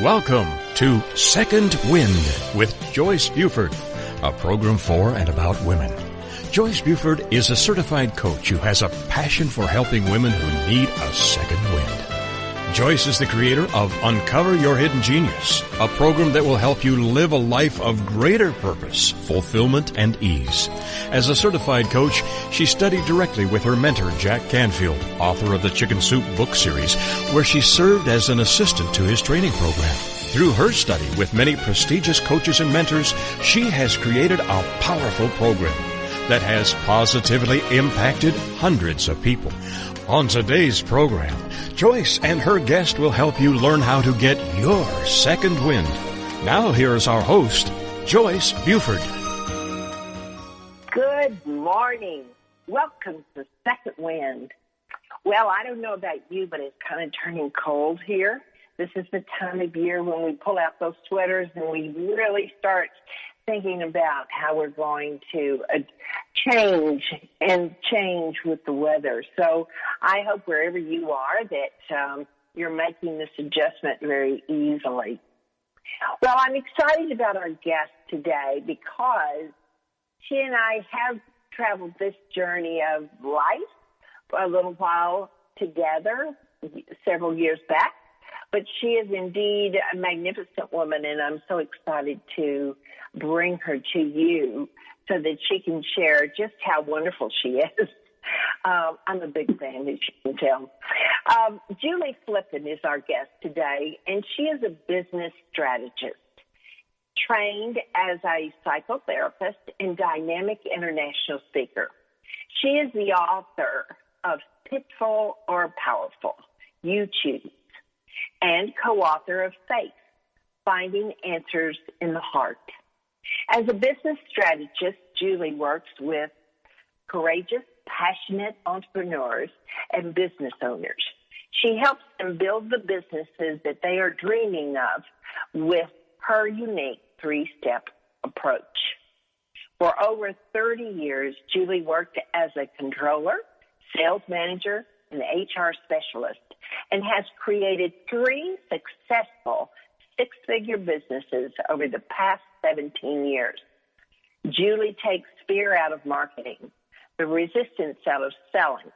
Welcome to Second Wind with Joyce Buford, a program for and about women. Joyce Buford is a certified coach who has a passion for helping women who need a second wind. Joyce is the creator of Uncover Your Hidden Genius, a program that will help you live a life of greater purpose, fulfillment, and ease. As a certified coach, she studied directly with her mentor, Jack Canfield, author of the Chicken Soup book series, where she served as an assistant to his training program. Through her study with many prestigious coaches and mentors, she has created a powerful program that has positively impacted hundreds of people. On today's program, Joyce and her guest will help you learn how to get your second wind. Now here's our host, Joyce Buford. Good morning. Welcome to Second Wind. Well, I don't know about you, but it's kind of turning cold here. This is the time of year when we pull out those sweaters and we really start thinking about how we're going to change with the weather. So I hope wherever you are that you're making this adjustment very easily. Well, I'm excited about our guest today because she and I have traveled this journey of life for a little while together, several years back. But she is indeed a magnificent woman, and I'm so excited to bring her to you so that she can share just how wonderful she is. I'm a big fan, as you can tell. Julie Flippin is our guest today, and she is a business strategist, trained as a psychotherapist and dynamic international speaker. She is the author of Pitfall or Powerful, You Choose, and co-author of Faith, Finding Answers in the Heart. As a business strategist, Julie works with courageous, passionate entrepreneurs and business owners. She helps them build the businesses that they are dreaming of with her unique three-step approach. For over 30 years, Julie worked as a controller, sales manager, and HR specialist, and has created 3 successful six-figure businesses over the past 17 years. Julie takes fear out of marketing, the resistance out of selling,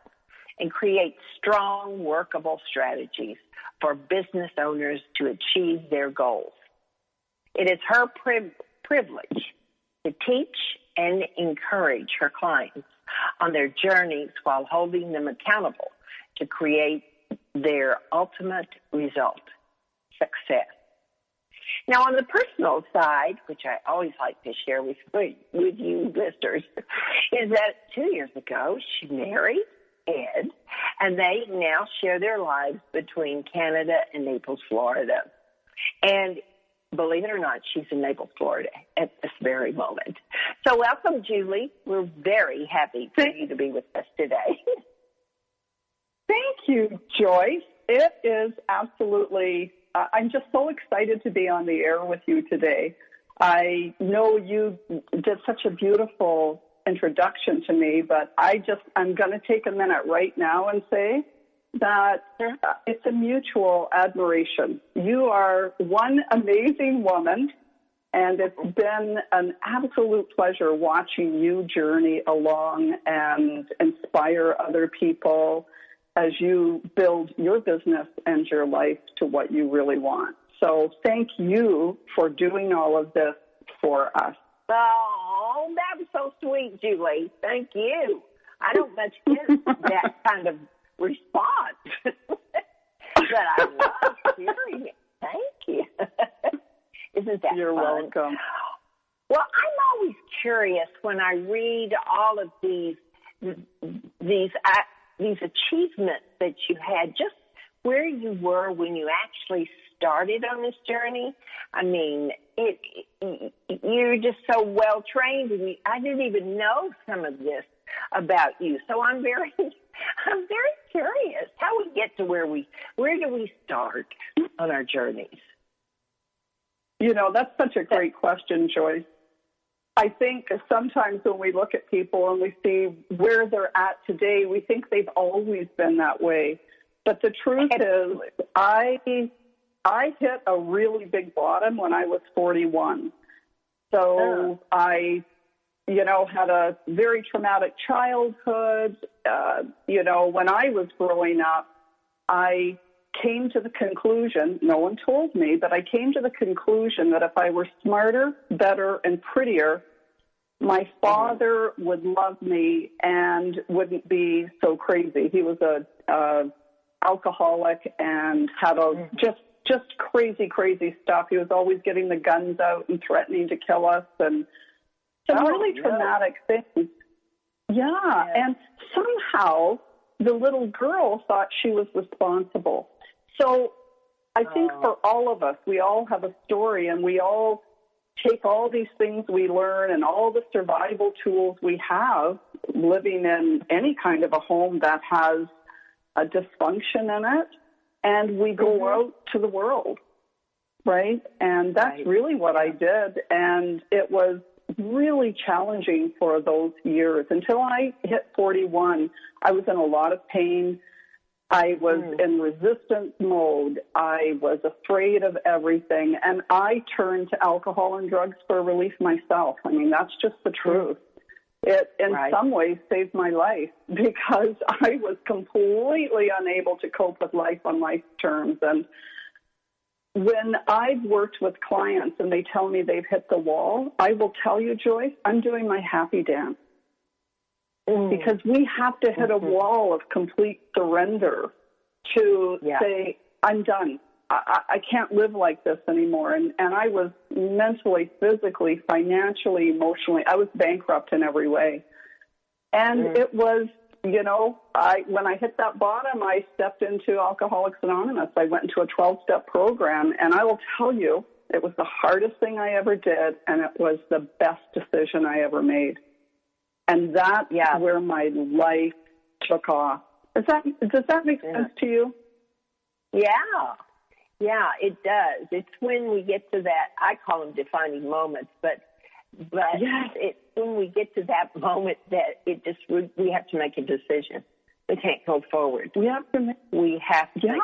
and creates strong, workable strategies for business owners to achieve their goals. It is her privilege to teach and encourage her clients on their journeys while holding them accountable to create their ultimate result, success. Now, on the personal side, which I always like to share with you listeners, is that 2 years ago she married Ed, and they now share their lives between Canada and Naples, Florida. And believe it or not, she's in Naples, Florida at this very moment. So welcome, Julie. We're very happy for you to be with us today. Thank you, Joyce. It is absolutely, I'm just so excited to be on the air with you today. I know you did such a beautiful introduction to me, but I'm going to take a minute right now and say that it's a mutual admiration. You are one amazing woman, and it's been an absolute pleasure watching you journey along and inspire other people as you build your business and your life to what you really want. So thank you for doing all of this for us. Oh, that was so sweet, Julie. Thank you. I don't much get that kind of response, but I love hearing it. Thank you. Isn't that You're fun? welcome. Well, I'm always curious when I read all of these achievements that you had, just where you were when you actually started on this journey. I mean, you're just so well trained, and I didn't even know some of this about you. So I'm very curious how we get to where do we start on our journeys? You know, that's such a great question, Joyce. I think sometimes when we look at people and we see where they're at today, we think they've always been that way. But the truth is, I I hit a really big bottom when I was 41. So I, had a very traumatic childhood. When I was growing up, I came to the conclusion, no one told me, but I came to the conclusion that if I were smarter, better, and prettier, my father would love me and wouldn't be so crazy. He was a alcoholic and had a just crazy stuff. He was always getting the guns out and threatening to kill us and some really traumatic things. Yeah, and somehow the little girl thought she was responsible. So I think for all of us, we all have a story, and we all take all these things we learn and all the survival tools we have living in any kind of a home that has a dysfunction in it, and we go out to the world, right? And that's really what I did, and it was really challenging for those years. Until I hit 41, I was in a lot of pain. I was in resistance mode. I was afraid of everything. And I turned to alcohol and drugs for relief myself. I mean, that's just the truth. It, in some ways, saved my life because I was completely unable to cope with life on life's terms. And when I've worked with clients and they tell me they've hit the wall, I will tell you, Joyce, I'm doing my happy dance. Because we have to hit a wall of complete surrender to say, I'm done. I can't live like this anymore. And I was mentally, physically, financially, emotionally, I was bankrupt in every way. And it was, when I hit that bottom, I stepped into Alcoholics Anonymous. I went into a 12-step program, and I will tell you, it was the hardest thing I ever did, and it was the best decision I ever made. And that's where my life took off. Does that make sense to you? Yeah, it does. It's when we get to that, I call them defining moments, but it's when we get to that moment that we have to make a decision. We can't go forward. We have to make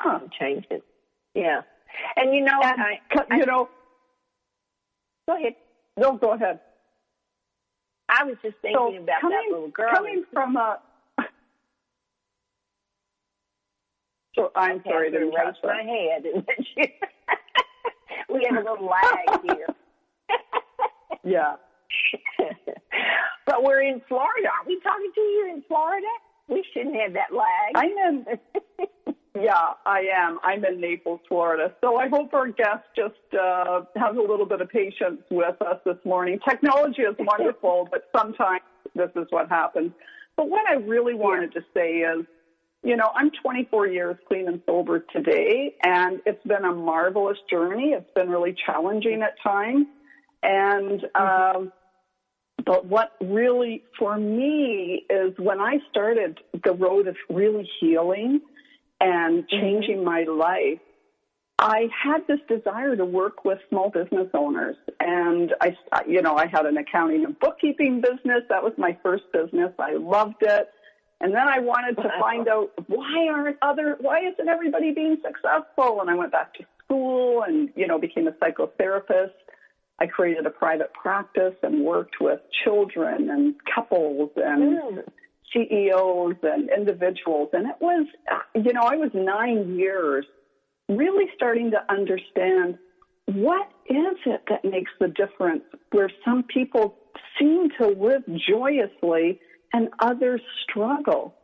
some changes. Yeah. And go ahead. No, go ahead. I was just thinking about that little girl. Coming from I'm sorry to raise my head. We have a little lag here. Yeah. But we're in Florida. Aren't we talking to you in Florida? We shouldn't have that lag. I am. I'm in Naples, Florida. So I hope our guest just has a little bit of patience with us this morning. Technology is wonderful, but sometimes this is what happens. But what I really wanted to say is, I'm 24 years clean and sober today, and it's been a marvelous journey. It's been really challenging at times. And but what really, for me, is when I started the road of really healing and changing my life, I had this desire to work with small business owners. And I had an accounting and bookkeeping business. That was my first business. I loved it. And then I wanted to find out why isn't everybody being successful? And I went back to school and, became a psychotherapist. I created a private practice and worked with children and couples and CEOs and individuals. And it was, I was 9 years really starting to understand what is it that makes the difference where some people seem to live joyously and others struggle.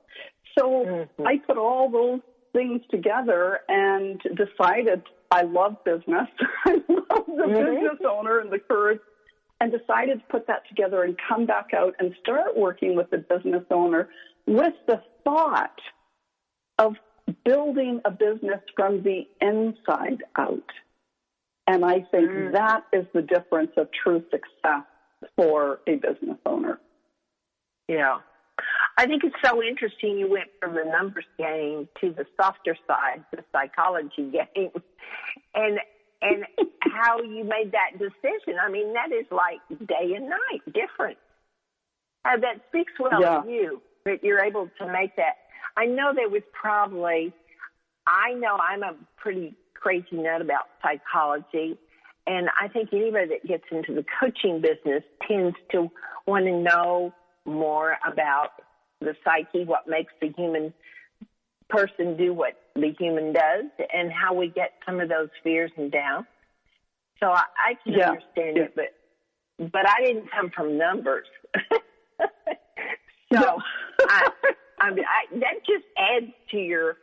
So I put all those things together and decided I love business. I love the business owner and the courage, and decided to put that together and come back out and start working with the business owner with the thought of building a business from the inside out. And I think that is the difference of true success for a business owner. Yeah. I think it's so interesting you went from the numbers game to the softer side, the psychology game, and how you made that decision. I mean, that is like day and night different. That speaks well of you, that you're able to make that. I know I'm a pretty crazy nut about psychology. And I think anybody that gets into the coaching business tends to want to know more about the psyche, what makes the human person do what the human does, and how we get some of those fears and doubts. So I can understand it, but I didn't come from numbers. So that just adds to your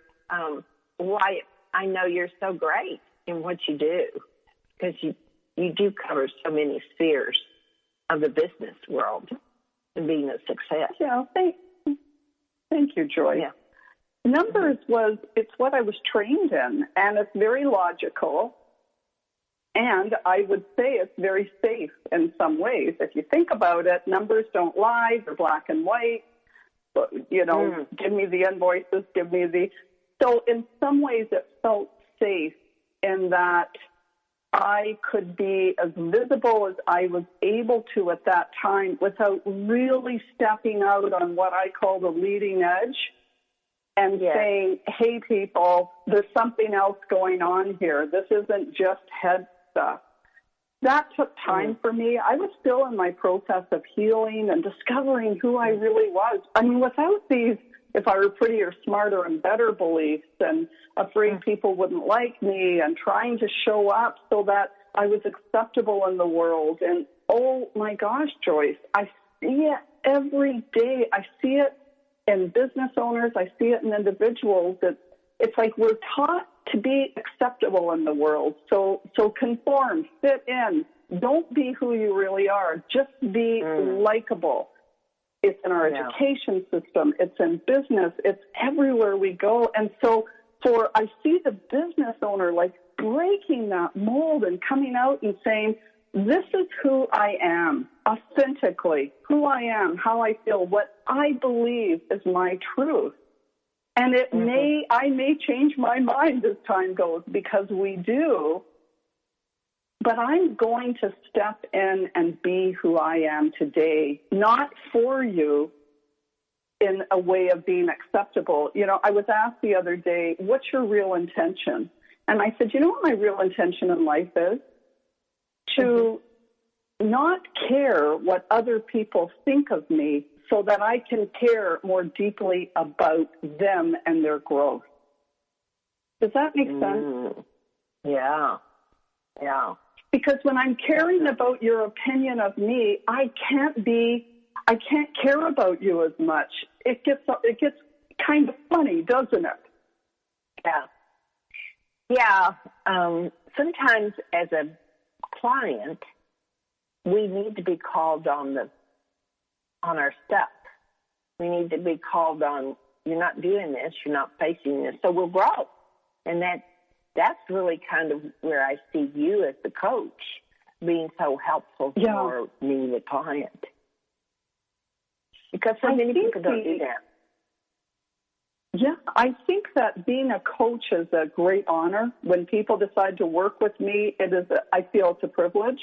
why I know you're so great in what you do, because you do cover so many spheres of the business world and being a success. Yeah, thank you, Joy. Yeah. Numbers it's what I was trained in, and it's very logical, and I would say it's very safe in some ways. If you think about it, numbers don't lie, they're black and white. You know, give me the invoices, So in some ways it felt safe in that I could be as visible as I was able to at that time without really stepping out on what I call the leading edge and saying, hey, people, there's something else going on here. This isn't just head stuff. That took time for me. I was still in my process of healing and discovering who I really was. I mean, without these, if I were prettier, smarter, and better beliefs, and afraid people wouldn't like me, and trying to show up so that I was acceptable in the world. And, oh, my gosh, Joyce, I see it every day. I see it in business owners. I see it in individuals. It's like we're taught to be acceptable in the world. So conform, fit in. Don't be who you really are. Just be likable. It's in our education system. It's in business. It's everywhere we go. And so I see the business owner like breaking that mold and coming out and saying, this is who I am, authentically, who I am, how I feel, what I believe is my truth. And I may change my mind as time goes, because we do, but I'm going to step in and be who I am today, not for you in a way of being acceptable. You know, I was asked the other day, what's your real intention? And I said, you know what my real intention in life is? To not care what other people think of me, so that I can care more deeply about them and their growth. Does that make sense? Yeah. Because when I'm caring about your opinion of me, I can't care about you as much. It gets kind of funny, doesn't it? Yeah. Sometimes as a client, we need to be called on our stuff. We need to be called on, you're not doing this, you're not facing this, so we'll grow. And that's really kind of where I see you as the coach being so helpful for me, the client. Because so many people don't do that. Yeah, I think that being a coach is a great honor. When people decide to work with me, I feel it's a privilege.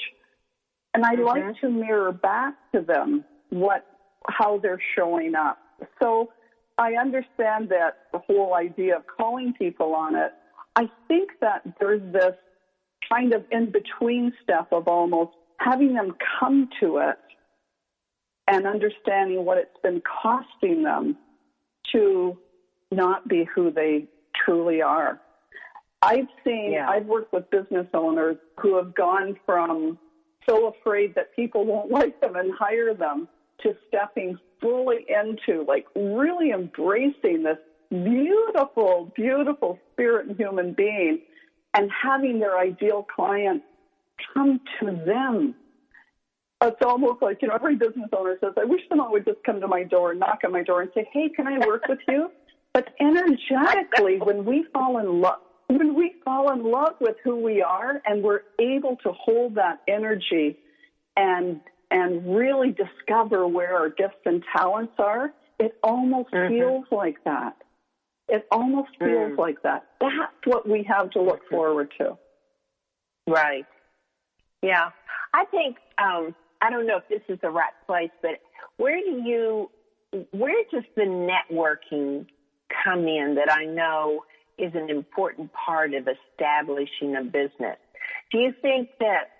And I like to mirror back to them how they're showing up. So I understand that the whole idea of calling people on it. I think that there's this kind of in-between step of almost having them come to it and understanding what it's been costing them to not be who they truly are. I've worked with business owners who have gone from so afraid that people won't like them and hire them to stepping fully into, like, really embracing this beautiful, beautiful spirit and human being and having their ideal client come to them. It's almost like, every business owner says, I wish someone would just come to my door, knock on my door and say, hey, can I work with you? But energetically, when we fall in love with who we are and we're able to hold that energy and really discover where our gifts and talents are, it almost feels like that. It almost feels like that. That's what we have to look forward to. Right. Yeah. I think, I don't know if this is the right place, but where does the networking come in that I know is an important part of establishing a business. Do you think that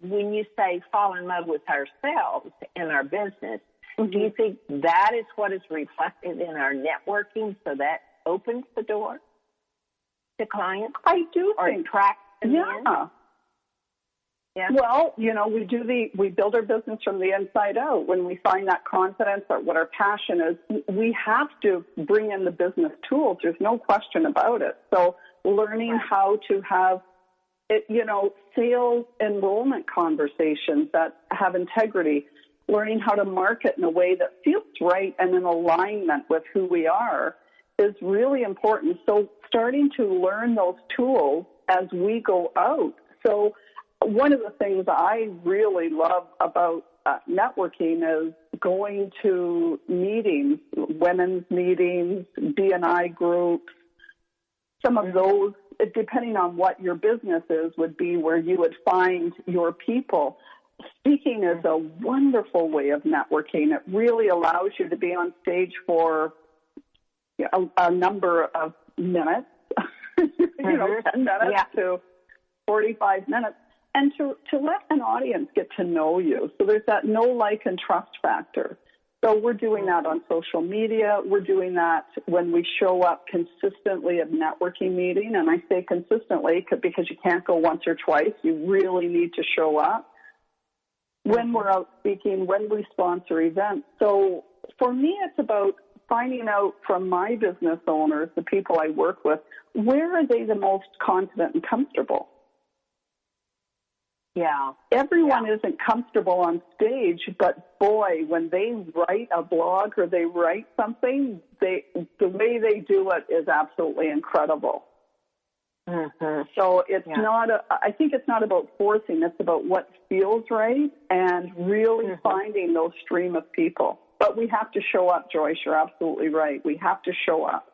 when you say fall in love with ourselves and our business, do you think that is what is reflected in our networking, so that opens the door to clients? I do think. Attract them in? Yeah. Well, we build our business from the inside out. When we find that confidence or what our passion is, we have to bring in the business tools. There's no question about it. So learning how to have sales enrollment conversations that have integrity, learning how to market in a way that feels right and in alignment with who we are is really important. So starting to learn those tools as we go out. So one of the things I really love about networking is going to meetings, women's meetings, D&I groups. Some of those, depending on what your business is, would be where you would find your people. Speaking is a wonderful way of networking. It really allows you to be on stage for a number of minutes, 10 minutes to 45 minutes, and to let an audience get to know you. So there's that know, like, and trust factor. So we're doing that on social media. We're doing that when we show up consistently at networking meeting. And I say consistently because you can't go once or twice. You really need to show up. When we're out speaking, when we sponsor events. So for me, it's about finding out from my business owners, the people I work with, where are they the most confident and comfortable? Yeah. Everyone isn't comfortable on stage, but boy, when they write a blog or they write something, the way they do it is absolutely incredible. So it's I think it's not about forcing, it's about what feels right and really finding those stream of people. But we have to show up, Joyce, you're absolutely right. We have to show up.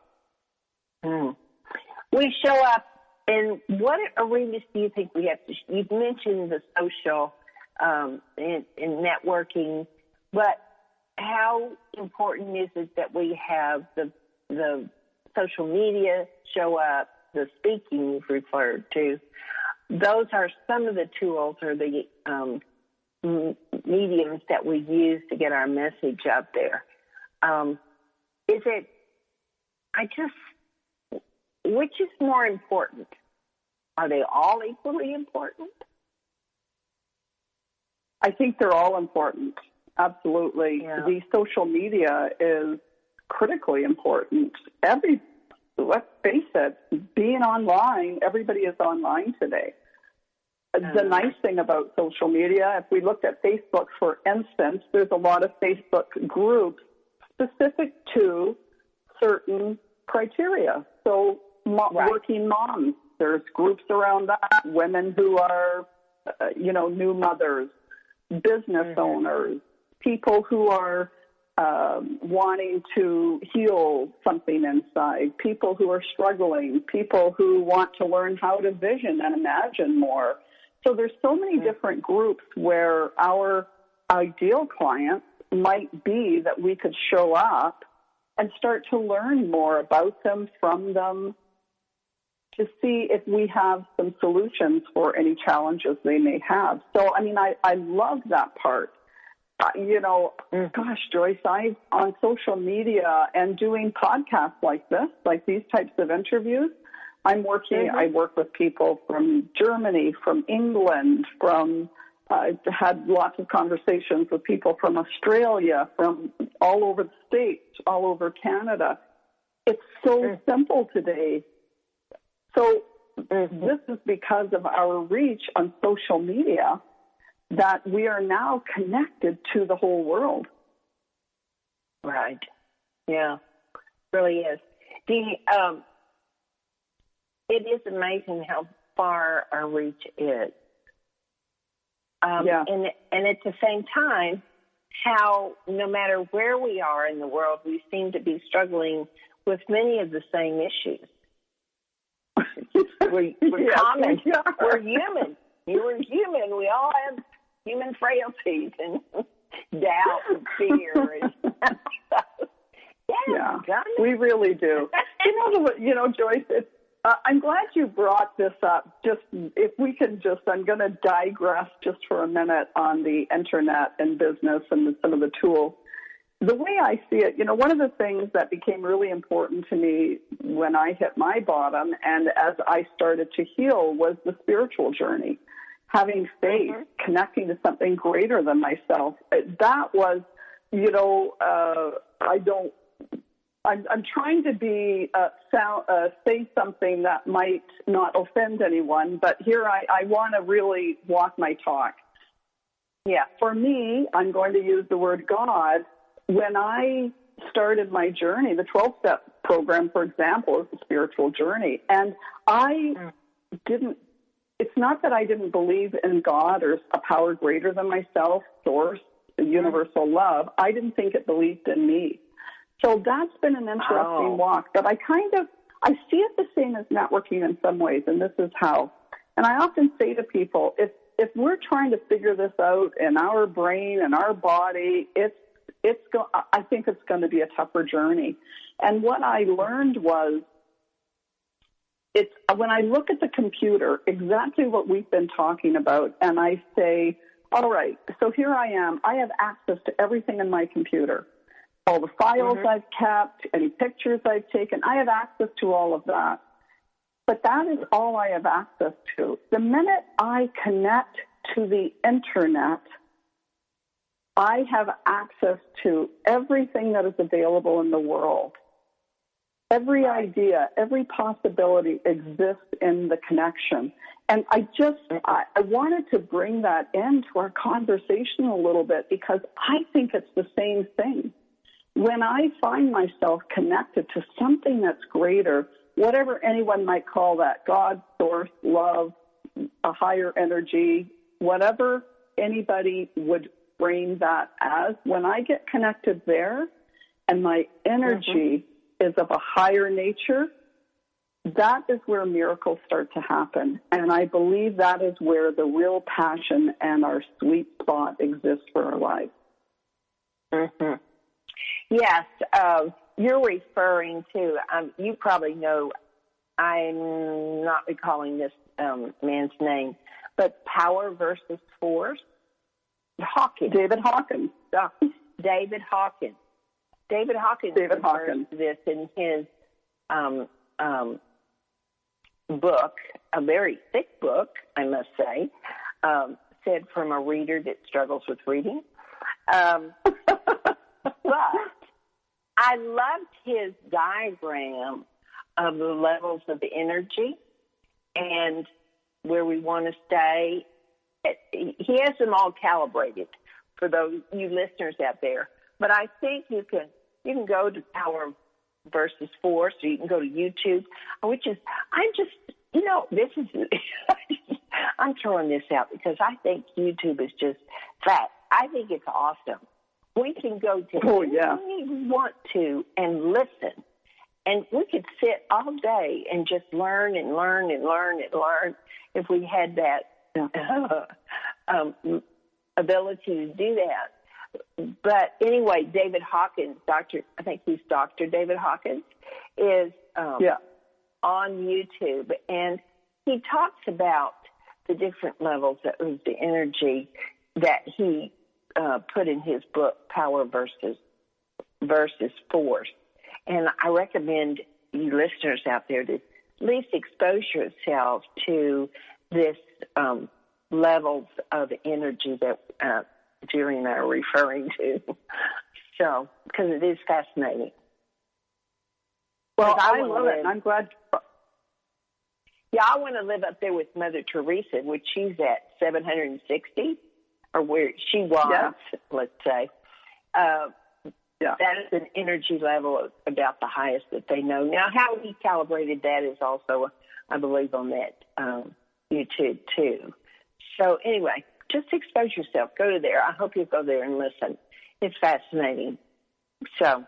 We show up, and what arenas do you think we have to, you've mentioned the social and networking, but how important is it that we have the social media show up, the speaking you've referred to? Those are some of the tools or the mediums that we use to get our message out there. Which is more important? Are they all equally important? I think they're all important. Absolutely. Yeah. The social media is critically important. Let's face it, being online, everybody is online today. The nice thing about social media, if we looked at Facebook, for instance, there's a lot of Facebook groups specific to certain criteria. So working moms, there's groups around that, women who are, new mothers, business owners, people who are wanting to heal something inside, people who are struggling, people who want to learn how to vision and imagine more. So there's so many different groups where our ideal clients might be that we could show up and start to learn more about them, from them, to see if we have some solutions for any challenges they may have. So, I love that part. Gosh, Joyce, on social media and doing podcasts like this, like these types of interviews, I work with people from Germany, from England, I've had lots of conversations with people from Australia, from all over the States, all over Canada. It's so simple today. So this is because of our reach on social media that we are now connected to the whole world. Right. Yeah, really is. It is amazing how far our reach is. And at the same time, how no matter where we are in the world, we seem to be struggling with many of the same issues. We're common. We're human. We're human. We all have human frailties and doubt and fear. Yeah, we really do. Joyce, I'm glad you brought this up. Just if we can I'm going to digress just for a minute on the internet and business and some of the tools. The way I see it, one of the things that became really important to me when I hit my bottom and as I started to heal was the spiritual journey, having faith, connecting to something greater than myself. That was, I'm trying to say something that might not offend anyone, but here I want to really walk my talk. Yeah, for me, I'm going to use the word God. When I started my journey, the 12-step program, for example, is a spiritual journey. And it's not that I didn't believe in God or a power greater than myself, source, universal love. I didn't think it believed in me. So that's been an interesting walk. But I see it the same as networking in some ways, and this is how. And I often say to people, if we're trying to figure this out in our brain and our body, I think it's going to be a tougher journey. And what I learned was, when I look at the computer, exactly what we've been talking about, and I say, all right, so here I am. I have access to everything in my computer. All the files I've kept, any pictures I've taken, I have access to all of that. But that is all I have access to. The minute I connect to the internet, I have access to everything that is available in the world. Every idea, every possibility exists in the connection. And I wanted to bring that into our conversation a little bit because I think it's the same thing. When I find myself connected to something that's greater, whatever anyone might call that, God, source, love, a higher energy, whatever anybody would frame that as, when I get connected there and my energy is of a higher nature, that is where miracles start to happen. And I believe that is where the real passion and our sweet spot exists for our lives. Yes, you're referring to, you probably know, I'm not recalling this man's name, but Power versus Force. David Hawkins. David Hawkins. David Hawkins. This in his book, a very thick book, I must say, said from a reader that struggles with reading. But I loved his diagram of the levels of the energy and where we want to stay. He has them all calibrated for those you listeners out there. But I think you can go to Power versus Force, or you can go to YouTube, this is, I'm throwing this out because I think YouTube is just fat. I think it's awesome. We can go to anything we want to and listen. And we could sit all day and just learn and learn and learn and learn if we had that ability to do that. But anyway, David Hawkins, I think he's Dr. David Hawkins, is on YouTube. And he talks about the different levels of the energy that he put in his book, Power versus Force. And I recommend you listeners out there to at least expose yourself to this levels of energy that Julie and I are referring to. So, because it is fascinating. Well, I love it, and I'm glad. Yeah, I want to live up there with Mother Teresa, which she's at 760, or where she was, let's say. That is an energy level of about the highest that they know. Now, how he calibrated that is also, I believe, on that YouTube, too. So, anyway, just expose yourself. Go to there. I hope you'll go there and listen. It's fascinating. So,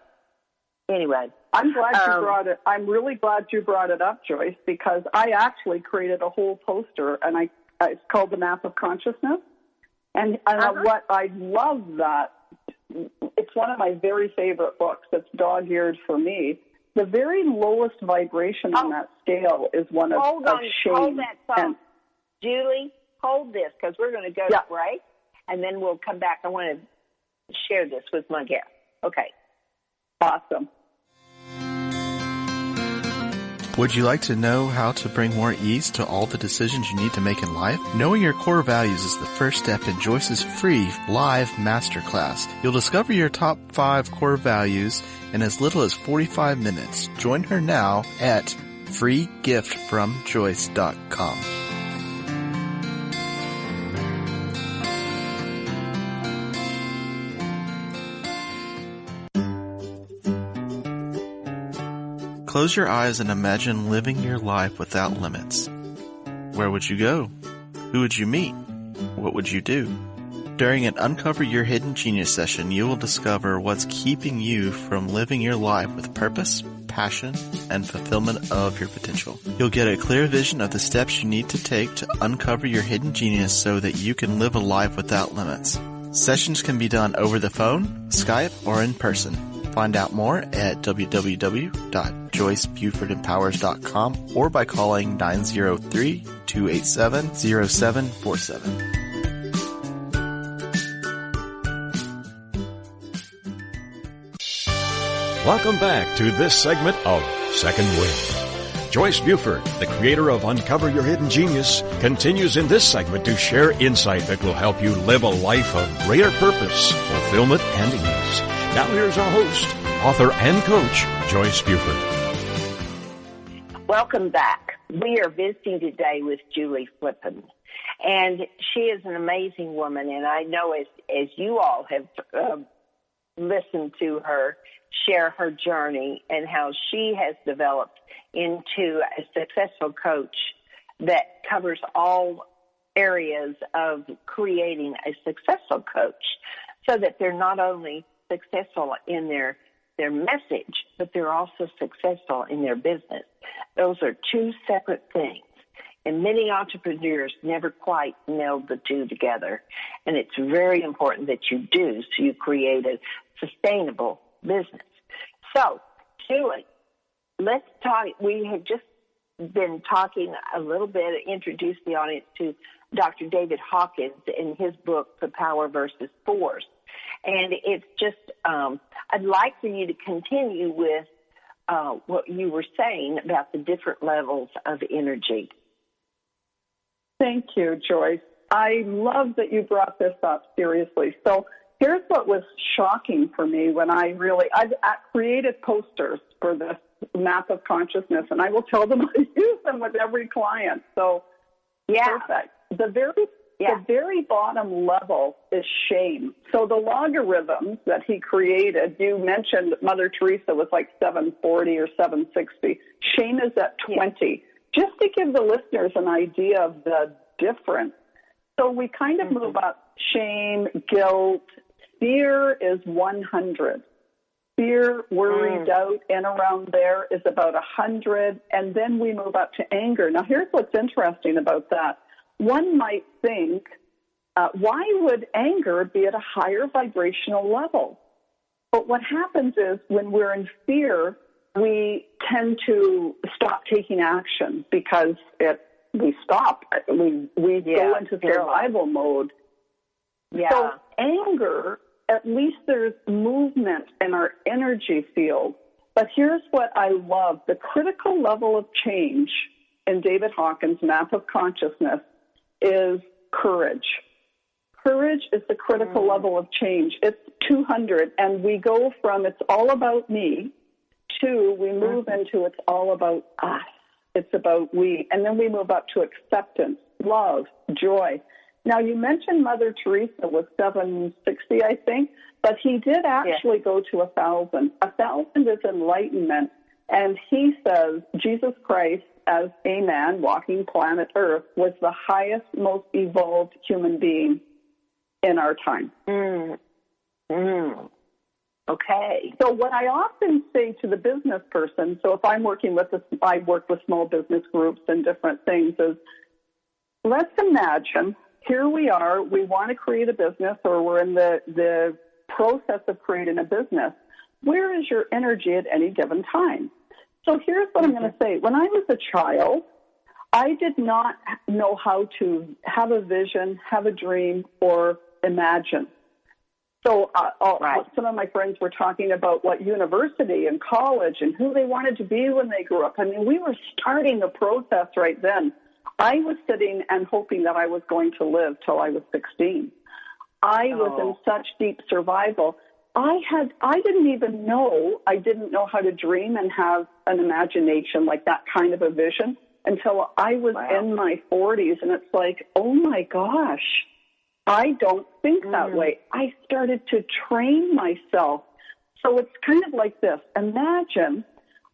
anyway. I'm glad you brought it. I'm really glad you brought it up, Joyce, because I actually created a whole poster, and it's called The Map of Consciousness. And what I love that it's one of my very favorite books. It's dog-eared for me. The very lowest vibration on that scale is one of shame. Hold that thought. Julie, hold this, because we're going to go to break, and then we'll come back. I want to share this with my guest. Okay. Awesome. Would you like to know how to bring more ease to all the decisions you need to make in life? Knowing your core values is the first step in Joyce's free live masterclass. You'll discover your top 5 core values in as little as 45 minutes. Join her now at freegiftfromjoyce.com. Close your eyes and imagine living your life without limits. Where would you go? Who would you meet? What would you do? During an Uncover Your Hidden Genius session, you will discover what's keeping you from living your life with purpose, passion, and fulfillment of your potential. You'll get a clear vision of the steps you need to take to uncover your hidden genius so that you can live a life without limits. Sessions can be done over the phone, Skype, or in person. Find out more at www.joycebufordempowers.com or by calling 903-287-0747. Welcome back to this segment of Second Wind. Joyce Buford, the creator of Uncover Your Hidden Genius, continues in this segment to share insight that will help you live a life of greater purpose, fulfillment, and ease. Now here's our host, author and coach, Joyce Buford. Welcome back. We are visiting today with Julie Flippin, and she is an amazing woman, and I know as you all have listened to her share her journey and how she has developed into a successful coach that covers all areas of creating a successful coach so that they're not only successful in their message, but they're also successful in their business. Those are two separate things. And many entrepreneurs never quite meld the two together. And it's very important that you do so you create a sustainable business. So, Julie, let's talk. We have just been talking a little bit, introduced the audience to Dr. David Hawkins in his book, The Power versus Force. And it's just, I'd like for you to continue with what you were saying about the different levels of energy. Thank you, Joyce. I love that you brought this up seriously. So here's what was shocking for me when I've created posters for this map of consciousness, and I will tell them I use them with every client. So perfect. The very bottom level is shame. So the logarithms that he created, you mentioned Mother Teresa was like 740 or 760. Shame is at 20. Just to give the listeners an idea of the difference. So we kind of move up shame, guilt. Fear is 100. Fear, worry, doubt, and around there is about 100. And then we move up to anger. Now, here's what's interesting about that. One might think, why would anger be at a higher vibrational level? But what happens is when we're in fear, we tend to stop taking action because we stop. We go into survival mode. Yeah. So anger, at least there's movement in our energy field. But here's what I love. The critical level of change in David Hawkins' map of consciousness is courage. Courage is the critical level of change. It's 200, and we go from it's all about me to we move into it's all about us. It's about we. And then we move up to acceptance, love, joy. Now, you mentioned Mother Teresa was 760, I think, but he did actually go to 1,000. 1,000 is enlightenment. And he says Jesus Christ, as a man walking planet Earth, was the highest, most evolved human being in our time. Okay. So what I often say to the business person, so if I'm working with I work with small business groups and different things, is let's imagine here we are, we want to create a business, or we're in the process of creating a business. Where is your energy at any given time? So here's what I'm going to say. When I was a child, I did not know how to have a vision, have a dream, or imagine. So some of my friends were talking about what university and college and who they wanted to be when they grew up. I mean, we were starting the process right then. I was sitting and hoping that I was going to live till I was 16. I was in such deep survival. I didn't know how to dream and have an imagination, like that kind of a vision, until I was in my 40s. And it's like, oh my gosh, I don't think that way. I started to train myself. So it's kind of like this. Imagine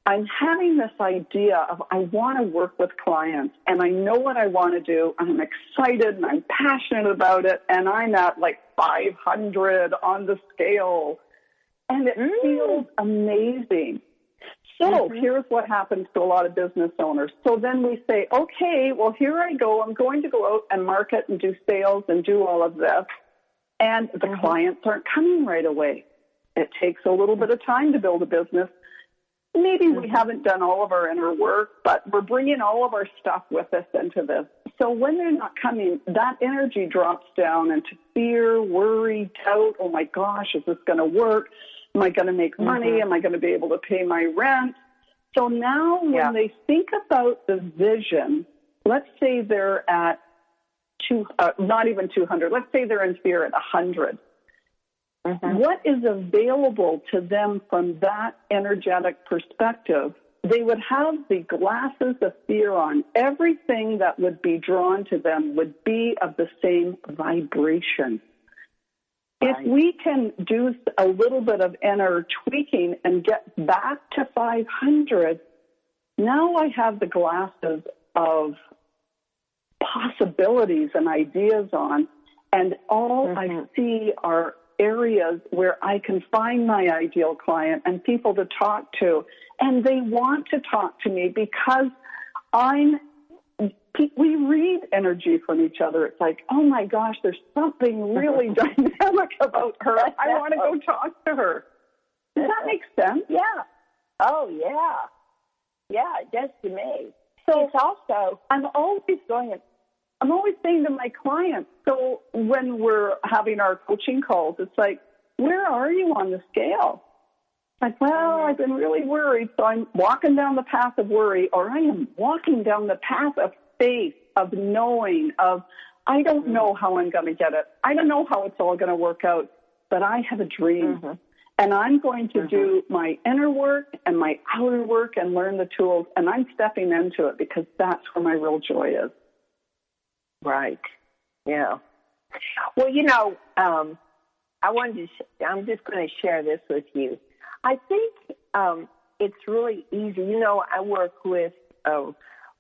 I'm having this idea of I want to work with clients, and I know what I want to do, and I'm excited, and I'm passionate about it, and I'm at like 500 on the scale, and it feels amazing. So here's what happens to a lot of business owners. So then we say, okay, well, here I go. I'm going to go out and market and do sales and do all of this, and the clients aren't coming right away. It takes a little bit of time to build a business. Maybe we haven't done all of our inner work, but we're bringing all of our stuff with us into this. So when they're not coming, that energy drops down into fear, worry, doubt. Oh, my gosh, is this going to work? Am I going to make money? Am I going to be able to pay my rent? So now when they think about the vision, let's say they're at not even 200. Let's say they're in fear at 100. What is available to them from that energetic perspective? They would have the glasses of fear on. Everything that would be drawn to them would be of the same vibration. If we can do a little bit of inner tweaking and get back to 500, now I have the glasses of possibilities and ideas on, and all I see are areas where I can find my ideal client and people to talk to. And they want to talk to me because we read energy from each other. It's like, oh my gosh, there's something really dynamic about her. I want to go talk to her. Does that make sense? Yeah. Oh, yeah. Yeah, it does to me. So it's also, I'm always saying to my clients, so when we're having our coaching calls, it's like, where are you on the scale? Like, well, I've been really worried, so I'm walking down the path of worry, or I am walking down the path of faith, of knowing, of I don't know how I'm going to get it. I don't know how it's all going to work out, but I have a dream. And I'm going to do my inner work and my outer work and learn the tools, and I'm stepping into it because that's where my real joy is. Right. Yeah. Well, I'm just going to share this with you. I think it's really easy. I work with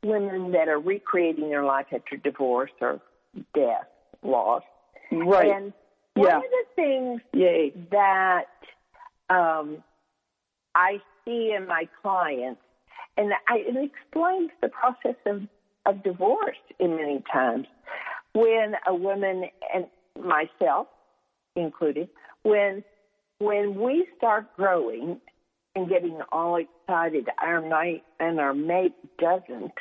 women that are recreating their life after divorce or death, loss. Right. And one of the things that I see in my clients, and it explains the process of divorce in many times, when a woman, and myself included, when we start growing and getting all excited, our mate doesn't,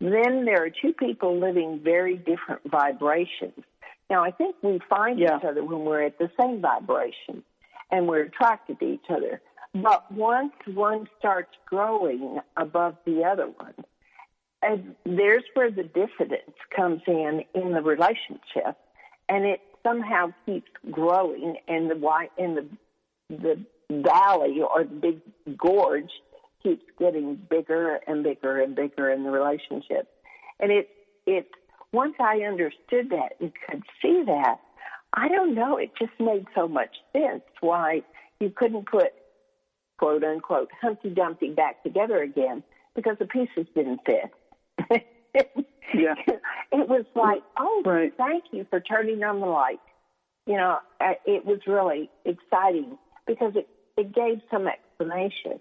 then there are two people living very different vibrations. Now, I think we find each other when we're at the same vibration and we're attracted to each other. But once one starts growing above the other one, and there's where the dissonance comes in the relationship, and it somehow keeps growing, and the valley or the big gorge keeps getting bigger and bigger and bigger in the relationship. And it once I understood that and could see that, I don't know, it just made so much sense why you couldn't put, quote unquote, Humpty Dumpty back together again, because the pieces didn't fit. It was like, thank you for turning on the light. It was really exciting because it gave some explanation.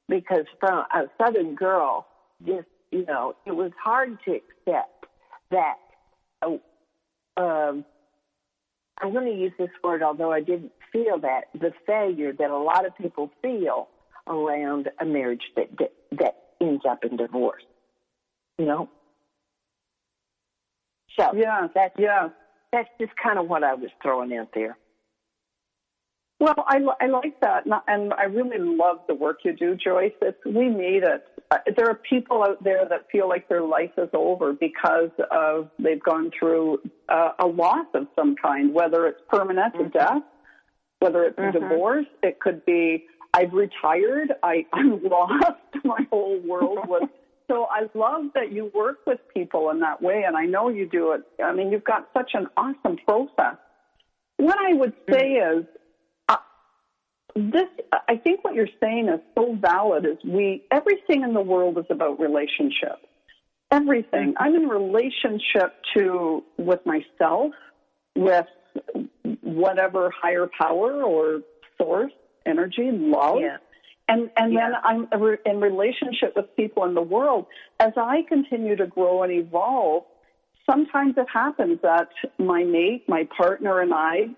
Because from a Southern girl, just, it was hard to accept that I'm going to use this word, although I didn't feel that, the failure that a lot of people feel around a marriage that ends up in divorce. You know? So that's just kind of what I was throwing out there. Well, I like that, and I really love the work you do, Joyce. We need it. There are people out there that feel like their life is over because they've gone through a loss of some kind, whether it's permanent death, whether it's a divorce. It could be, I've retired, I'm lost, my whole world was. So I love that you work with people in that way, and I know you do it. I mean, you've got such an awesome process. What I would say is, I think what you're saying is so valid. Everything in the world is about relationship. Everything. I'm in relationship with myself, with whatever higher power or source, energy, love. Yeah. And then I'm in relationship with people in the world. As I continue to grow and evolve, sometimes it happens that my mate, my partner, and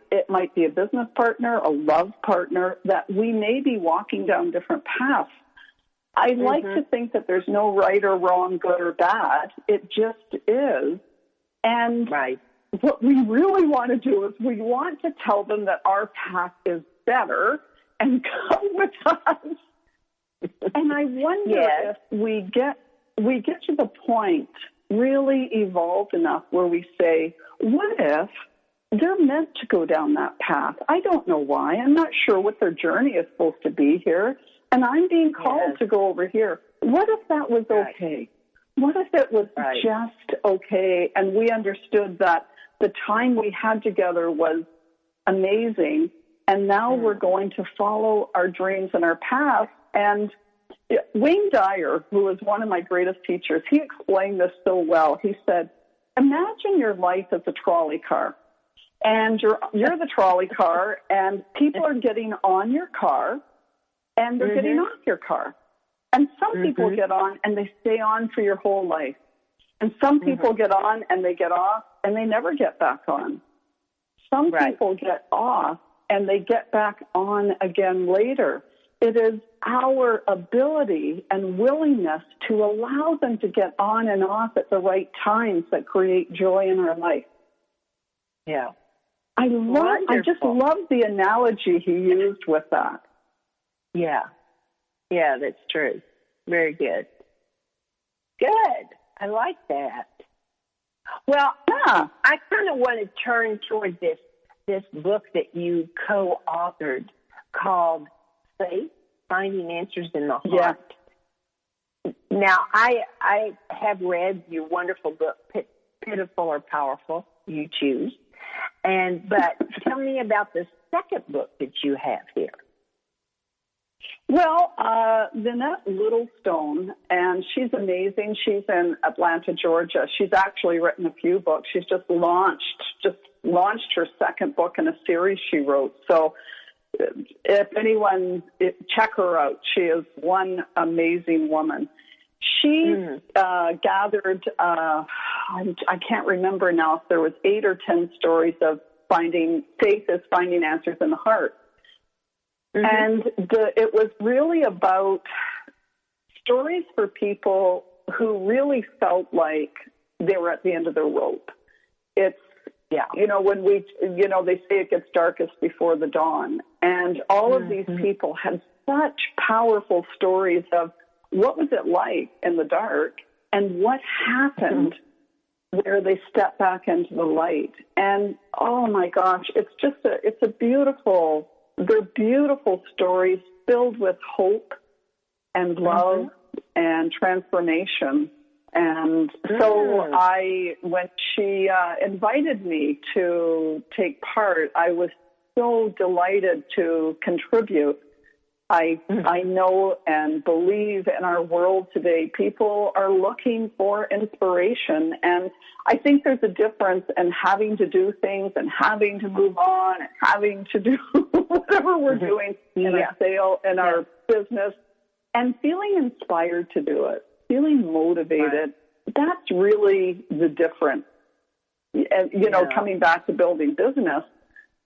it might be a business partner, a love partner, that we may be walking down different paths. I like to think that there's no right or wrong, good or bad. It just is. And what we really want to do is we want to tell them that our path is better and come with us. And I wonder if we get to the point, really evolved enough where we say, what if they're meant to go down that path? I don't know why. I'm not sure what their journey is supposed to be here. And I'm being called to go over here. What if that was okay? What if it was just okay and we understood that the time we had together was amazing and now we're going to follow our dreams and our path? And Wayne Dyer, who is one of my greatest teachers, he explained this so well. He said, imagine your life as a trolley car. And you're the trolley car, and people are getting on your car, and they're getting off your car. And some people get on, and they stay on for your whole life. And some people get on, and they get off, and they never get back on. Some people get off, and they get back on again later. It is our ability and willingness to allow them to get on and off at the right times that create joy in our life. Yeah. I just love the analogy he used with that. Yeah. Yeah, that's true. Very good. Good. I like that. Well, I kind of want to turn toward this book that you co-authored called Faith, Finding Answers in the Heart. Yeah. Now, I have read your wonderful book, Pitiful or Powerful, you choose. But tell me about the second book that you have here. Well, Lynette Littlestone, and she's amazing. She's in Atlanta, Georgia. She's actually written a few books. She's just launched her second book in a series she wrote. So if anyone, check her out. She is one amazing woman. She gathered, I can't remember now if there was 8 or 10 stories of faith is finding answers in the heart. And it was really about stories for people who really felt like they were at the end of their rope. It's, when they say it gets darkest before the dawn. And all of these people had such powerful stories of what was it like in the dark and what happened where they stepped back into the light. And, oh, my gosh, they're beautiful stories filled with hope and love and transformation. And so when she invited me to take part, I was so delighted to contribute. I know and believe in our world today, people are looking for inspiration. And I think there's a difference in having to do things and having to move on and having to do whatever we're doing in our sale, in our business, and feeling inspired to do it, feeling motivated. That's really the difference. And, coming back to building business,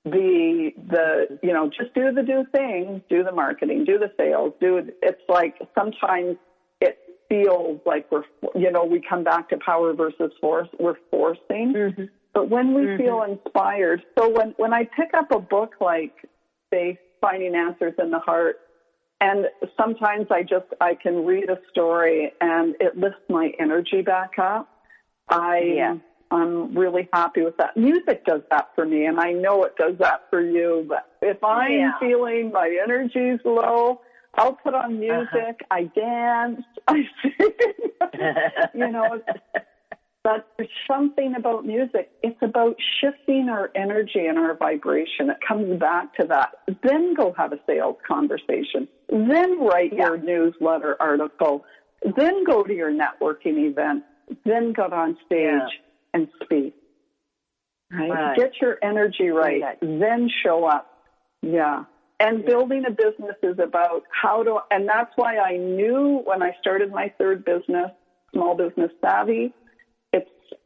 just do the thing, do the marketing, do the sales, it's like sometimes it feels like we come back to power versus force. We're forcing. Mm-hmm. But when we feel inspired, so when I pick up a book like, say, Finding Answers in the Heart, and sometimes I can read a story and it lifts my energy back up. I'm really happy with that. Music does that for me, and I know it does that for you. But if I'm feeling my energy's low, I'll put on music. I dance. I sing. But there's something about music. It's about shifting our energy and our vibration. It comes back to that. Then go have a sales conversation. Then write your newsletter article. Then go to your networking event. Then go on stage and speak. Right? Get your energy right. Then show up. Yeah. And building a business is about and that's why I knew when I started my third business, Small Business Savvy,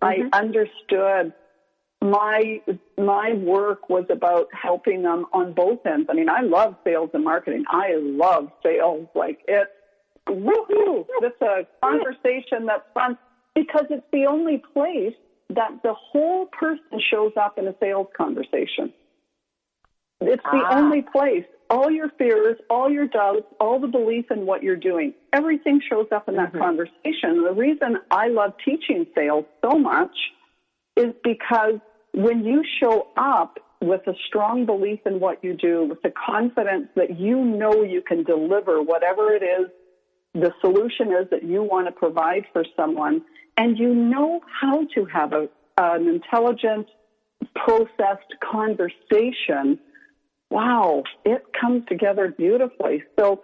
I understood my work was about helping them on both ends. I mean, I love sales and marketing. I love sales. Like, it's woohoo! It's a conversation that's fun because it's the only place that the whole person shows up in a sales conversation. It's the only place. All your fears, all your doubts, all the belief in what you're doing, everything shows up in that conversation. The reason I love teaching sales so much is because when you show up with a strong belief in what you do, with the confidence that you know you can deliver whatever it is, the solution is that you want to provide for someone, and you know how to have an intelligent, processed conversation, wow, it comes together beautifully. So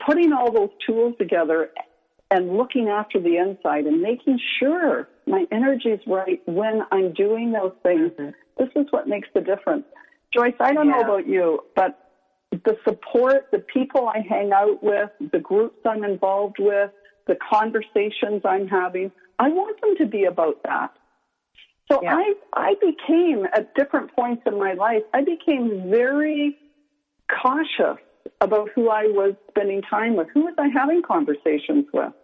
putting all those tools together and looking after the inside and making sure my energy is right when I'm doing those things, this is what makes the difference. Joyce, I don't know about you, but the support, the people I hang out with, the groups I'm involved with, the conversations I'm having, I want them to be about that. So I became, at different points in my life, I became very cautious about who I was spending time with. Who was I having conversations with?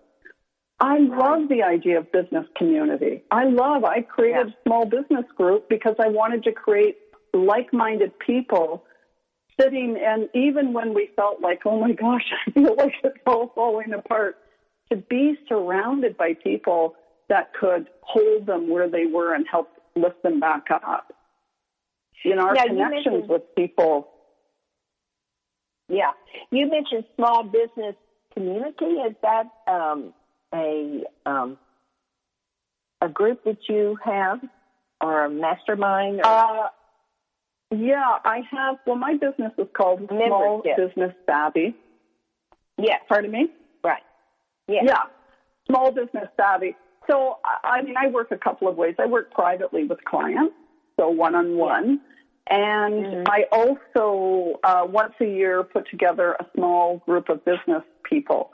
I love the idea of business community. I created a small business group because I wanted to create like-minded people sitting, and even when we felt like, oh my gosh, I feel like it's all falling apart, to be surrounded by people that could hold them where they were and help lift them back up. Our connections with people. Yeah. You mentioned small business community. Is that a group that you have or a mastermind? I have. Well, my business is called Small Business Savvy. Yeah. Pardon me? Right. Yeah. Yeah. Small Business Savvy. So, I work a couple of ways. I work privately with clients, so one-on-one. And I also, once a year, put together a small group of business people.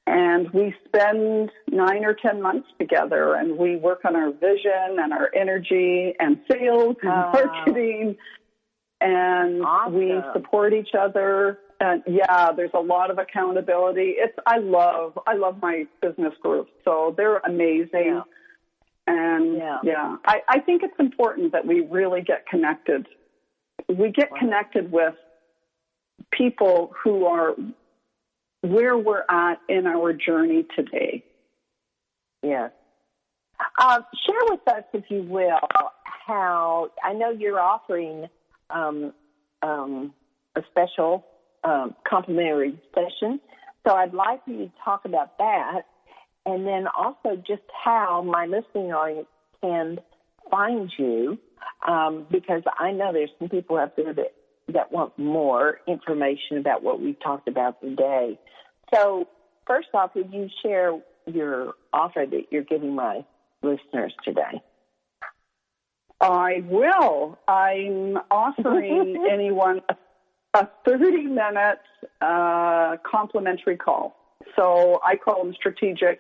And we spend 9 or 10 months together, and we work on our vision and our energy and sales and marketing. And we support each other. And there's a lot of accountability. I love my business groups. So they're amazing. And I think it's important that we really get connected. We get connected with people who are where we're at in our journey today. Yes. Share with us, if you will, how I know you're offering a special complimentary session. So I'd like for you to talk about that, and then also just how my listening audience can find you, because I know there's some people out there that want more information about what we've talked about today. So first off, would you share your offer that you're giving my listeners today? I will. I'm offering anyone a 30-minute complimentary call. So I call them strategic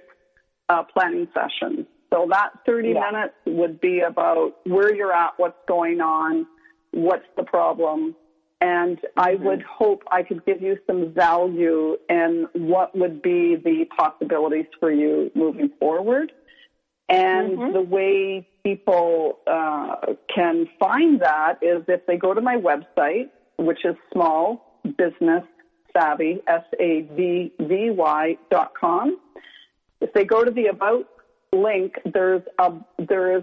planning sessions. So that 30 minutes would be about where you're at, what's going on, what's the problem, and I would hope I could give you some value in what would be the possibilities for you moving forward. And the way people can find that is if they go to my website, which is Small Business Savvy, SAVVY.com. If they go to the About link, there is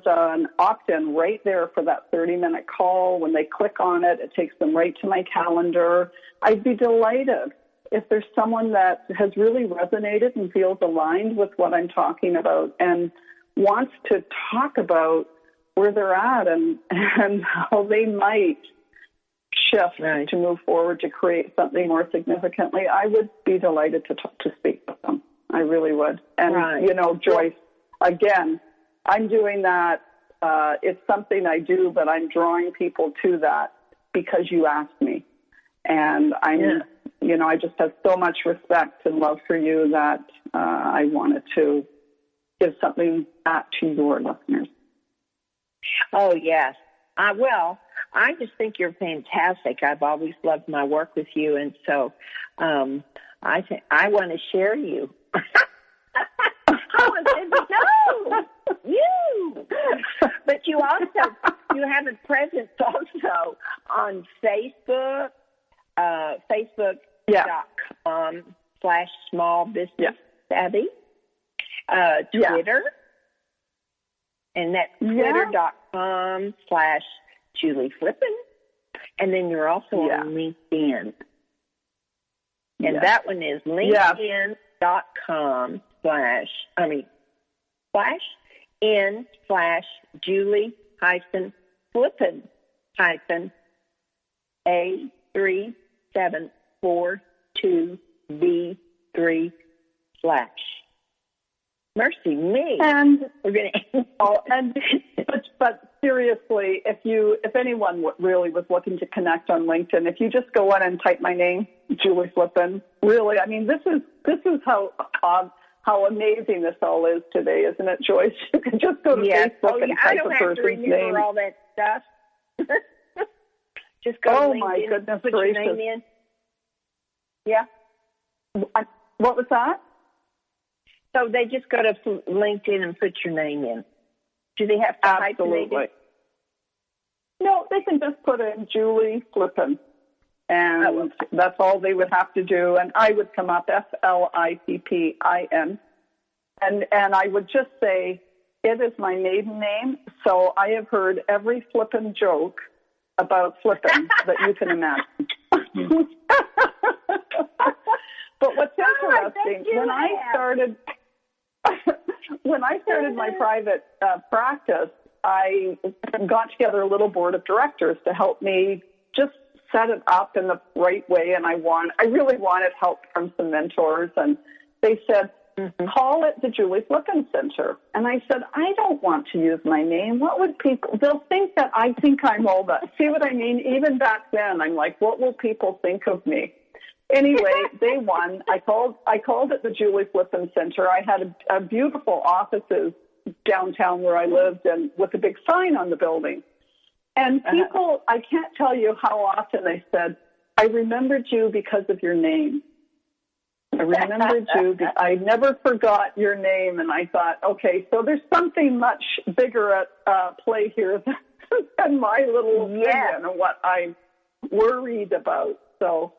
an opt-in right there for that 30-minute call. When they click on it, it takes them right to my calendar. I'd be delighted if there's someone that has really resonated and feels aligned with what I'm talking about and wants to talk about where they're at and how they might shift to move forward to create something more significantly. I would be delighted to speak with them. I really would. And, you know, Joyce, again, I'm doing that. It's something I do, but I'm drawing people to that because you asked me. And you know, I just have so much respect and love for you that I wanted to give something back to your listeners. Oh, yes. Well, I just think you're fantastic. I've always loved my work with you, and so I think I want to share you. No, you. But you have a presence also on Facebook, Facebook.com/smallbusinesssavvy, Twitter, and that's Twitter.com/Julie Flippin, and then you're also on LinkedIn, and that one is LinkedIn.com/N/Julie-Flippin-A3742B3/ Mercy me. And we're going to. But seriously, if anyone really was looking to connect on LinkedIn, if you just go on and type my name, Julie Flippin, really, I mean, this is how amazing this all is today, isn't it, Joyce? You can just go to Facebook and type a person's name. I don't have to remember all that stuff. Just go to LinkedIn, my goodness put gracious. your name in. Yeah. What was that? So they just go to LinkedIn and put your name in. Do they have to hyphenate it? No, they can just put in Julie Flippin, and that's all they would have to do. And I would come up, Flippin, and I would just say, it is my maiden name, so I have heard every flippin' joke about flippin' that you can imagine. But what's interesting, when I started my private practice, I got together a little board of directors to help me just set it up in the right way. And I really wanted help from some mentors. And they said, call it the Julie Flippin Center. And I said, I don't want to use my name. What would they'll think that I think I'm all that. See what I mean? Even back then, I'm like, what will people think of me? Anyway, they won. I called it the Julie Flippin Center. I had a beautiful offices downtown where I lived, and with a big sign on the building. And people, I can't tell you how often they said, I remembered you because of your name. I remembered you. I never forgot your name. And I thought, okay, so there's something much bigger at play here than my little opinion and what I'm worried about. So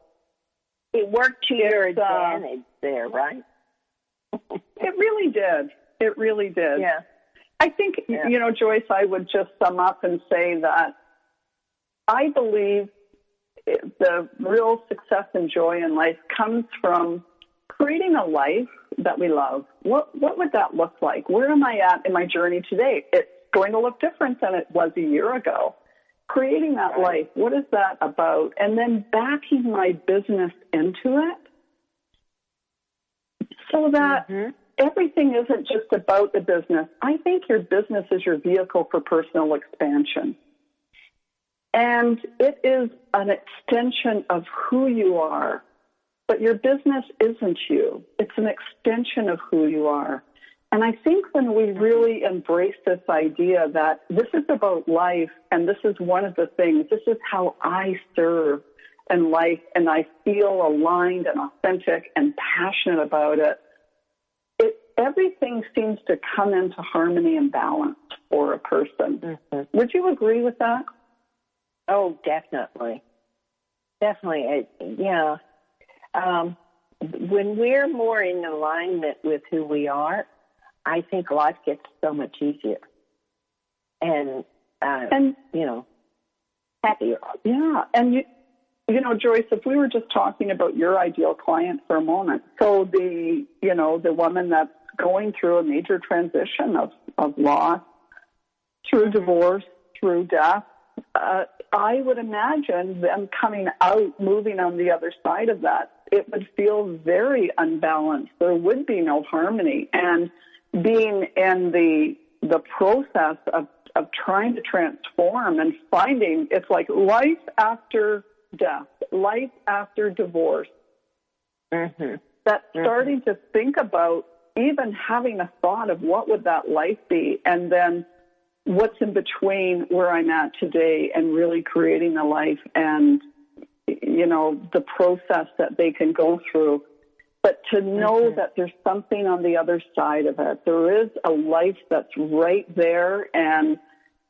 it worked to your advantage there, right? It really did. It really did. Yeah. I think, Joyce, I would just sum up and say that I believe the real success and joy in life comes from creating a life that we love. What would that look like? Where am I at in my journey today? It's going to look different than it was a year ago. Creating that life, what is that about? And then backing my business into it so that everything isn't just about the business. I think your business is your vehicle for personal expansion. And it is an extension of who you are. But your business isn't you. It's an extension of who you are. And I think when we really embrace this idea that this is about life, and this is one of the things, this is how I serve in life, and I feel aligned and authentic and passionate about it, everything seems to come into harmony and balance for a person. Mm-hmm. Would you agree with that? Oh, definitely. Definitely. Yeah. When we're more in alignment with who we are, I think life gets so much easier and happier. Yeah. And you know, Joyce, if we were just talking about your ideal client for a moment, so the woman that's going through a major transition of loss, through divorce, through death, I would imagine them coming out, moving on the other side of that, it would feel very unbalanced. There would be no harmony. And being in the process of trying to transform and finding, it's like life after death, life after divorce. Mm-hmm. That starting to think about even having a thought of what would that life be, and then what's in between where I'm at today and really creating a life and, you know, the process that they can go through. But to know that there's something on the other side of it. There is a life that's right there, and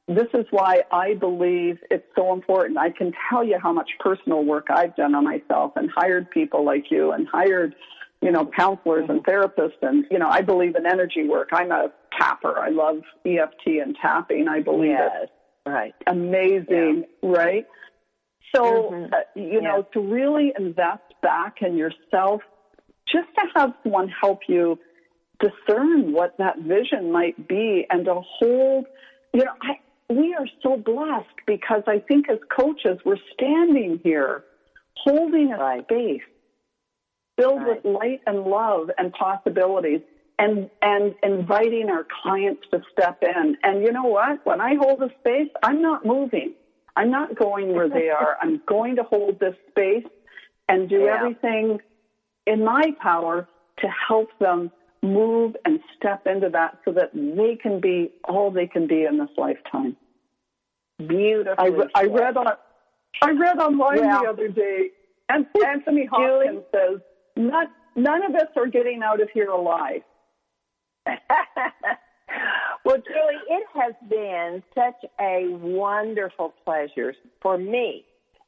this is why I believe it's so important. I can tell you how much personal work I've done on myself and hired people like you and hired, you know, counselors and therapists. And, you know, I believe in energy work. I'm a tapper. I love EFT and tapping. I believe it's right. Amazing, right? So, you know, to really invest back in yourself, just to have someone help you discern what that vision might be and to hold, you know, we are so blessed because I think as coaches, we're standing here holding a space filled with light and love and possibilities and inviting our clients to step in. And you know what? When I hold a space, I'm not moving. I'm not going where they are. I'm going to hold this space and do everything in my power to help them move and step into that so that they can be all they can be in this lifetime. Beautiful. I read online the other day, and Anthony Hopkins says, none of us are getting out of here alive. Well, Julie, it has been such a wonderful pleasure for me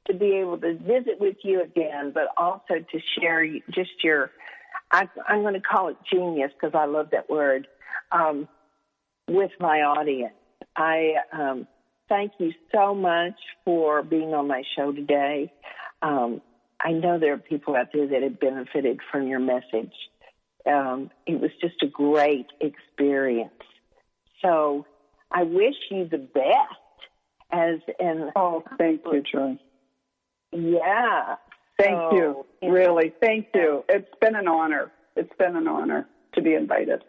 to be able to visit with you again, but also to share just your, I'm going to call it genius because I love that word, with my audience. I thank you so much for being on my show today. I know there are people out there that have benefited from your message. It was just a great experience. So I wish you the best. Thank you, Joyce. Yeah. Thank you. Really, thank you. It's been an honor. It's been an honor to be invited.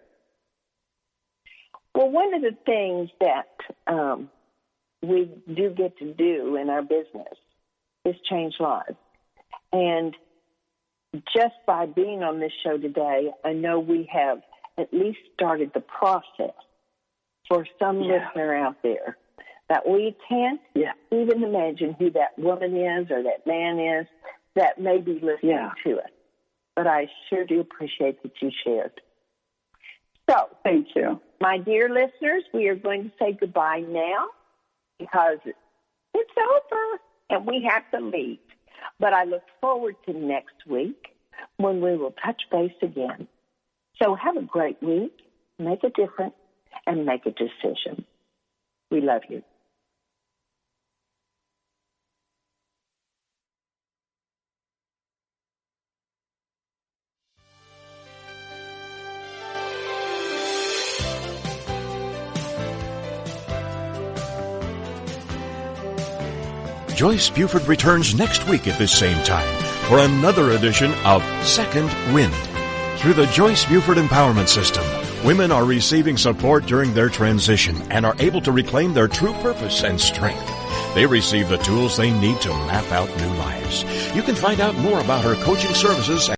Well, one of the things that we do get to do in our business is change lives. And just by being on this show today, I know we have at least started the process for some listener out there that we can't even imagine who that woman is or that man is that may be listening to us. But I sure do appreciate that you shared. So, thank you. My dear listeners, we are going to say goodbye now because it's over and we have to leave. But I look forward to next week when we will touch base again. So have a great week, make a difference, and make a decision. We love you. Joyce Buford returns next week at this same time for another edition of Second Wind. Through the Joyce Buford Empowerment System, women are receiving support during their transition and are able to reclaim their true purpose and strength. They receive the tools they need to map out new lives. You can find out more about her coaching services